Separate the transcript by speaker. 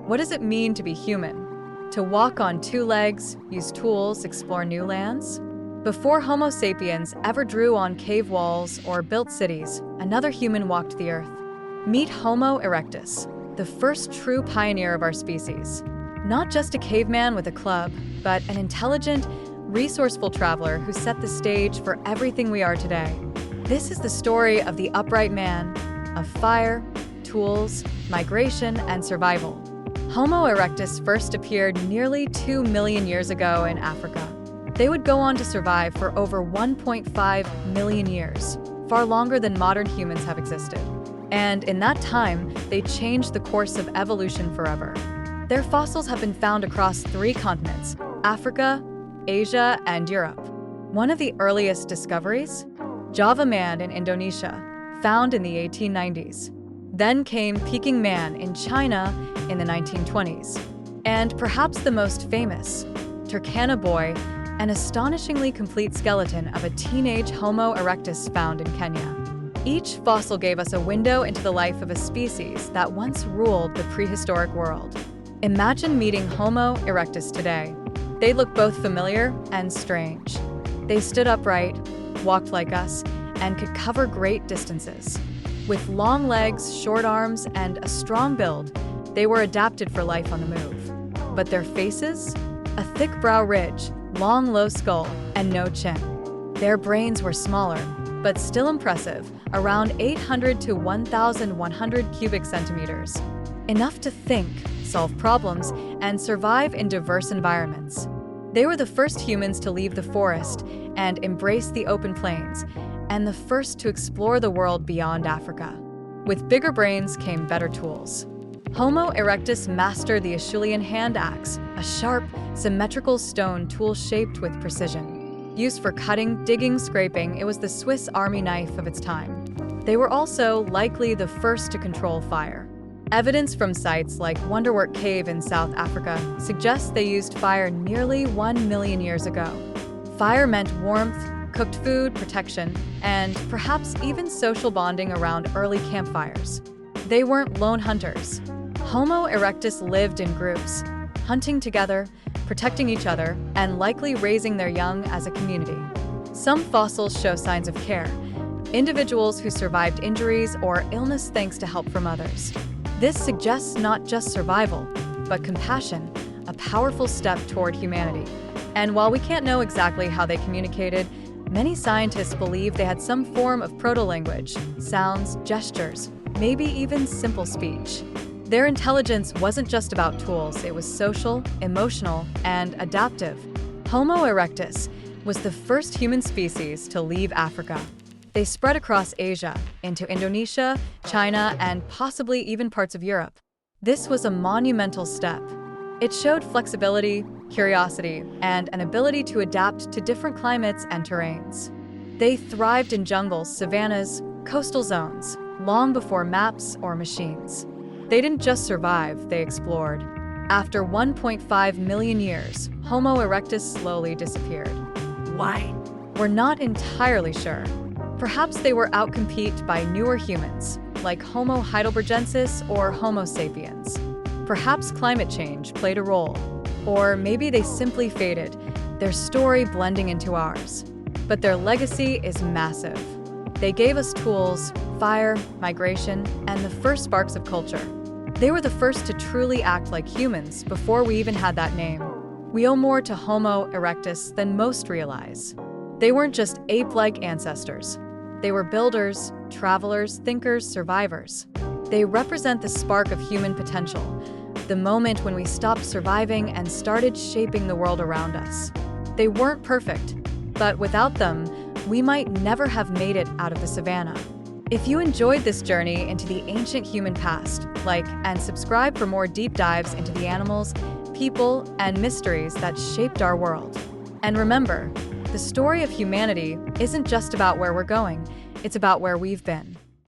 Speaker 1: What does it mean to be human? To walk on two legs, use tools, explore new lands? Before Homo sapiens ever drew on cave walls or built cities, another human walked the earth. Meet Homo erectus, the first true pioneer of our species. Not just a caveman with a club, but an intelligent, resourceful traveler who set the stage for everything we are today. This is the story of the upright man, of fire, tools, migration, and survival. Homo erectus first appeared nearly 2 million years ago in Africa. They would go on to survive for over 1.5 million years, far longer than modern humans have existed. And in that time, they changed the course of evolution forever. Their fossils have been found across 3 continents: Africa, Asia, and Europe. One of the earliest discoveries? Java man in Indonesia, found in the 1890s. Then came Peking man in China in the 1920s. And perhaps the most famous, Turkana boy, an astonishingly complete skeleton of a teenage Homo erectus found in Kenya. Each fossil gave us a window into the life of a species that once ruled the prehistoric world. Imagine meeting Homo erectus today. They look both familiar and strange. They stood upright, walked like us, and could cover great distances. With long legs, short arms, and a strong build, they were adapted for life on the move. But their faces? A thick brow ridge, long low skull, and no chin. Their brains were smaller, but still impressive, around 800 to 1,100 cubic centimeters. Enough to think, solve problems, and survive in diverse environments. They were the first humans to leave the forest and embrace the open plains, and the first to explore the world beyond Africa. With bigger brains came better tools. Homo erectus mastered the Acheulean hand axe, a sharp, symmetrical stone tool shaped with precision. Used for cutting, digging, scraping, it was the Swiss Army knife of its time. They were also likely the first to control fire. Evidence from sites like Wonderwork Cave in South Africa suggests they used fire nearly 1 million years ago. Fire meant warmth, cooked food, protection, and perhaps even social bonding around early campfires. They weren't lone hunters. Homo erectus lived in groups, hunting together, protecting each other, and likely raising their young as a community. Some fossils show signs of care, individuals who survived injuries or illness thanks to help from others. This suggests not just survival, but compassion, a powerful step toward humanity. And while we can't know exactly how they communicated, many scientists believe they had some form of proto-language, sounds, gestures, maybe even simple speech. Their intelligence wasn't just about tools, it was social, emotional, and adaptive. Homo erectus was the first human species to leave Africa. They spread across Asia, into Indonesia, China, and possibly even parts of Europe. This was a monumental step. It showed flexibility, curiosity, and an ability to adapt to different climates and terrains. They thrived in jungles, savannas, coastal zones, long before maps or machines. They didn't just survive, they explored. After 1.5 million years, Homo erectus slowly disappeared. Why? We're not entirely sure. Perhaps they were outcompeted by newer humans, like Homo heidelbergensis or Homo sapiens. Perhaps climate change played a role. Or maybe they simply faded, their story blending into ours. But their legacy is massive. They gave us tools, fire, migration, and the first sparks of culture. They were the first to truly act like humans before we even had that name. We owe more to Homo erectus than most realize. They weren't just ape-like ancestors. They were builders, travelers, thinkers, survivors. They represent the spark of human potential, the moment when we stopped surviving and started shaping the world around us. They weren't perfect, but without them, we might never have made it out of the savannah. If you enjoyed this journey into the ancient human past, like and subscribe for more deep dives into the animals, people, and mysteries that shaped our world. And remember, the story of humanity isn't just about where we're going, it's about where we've been.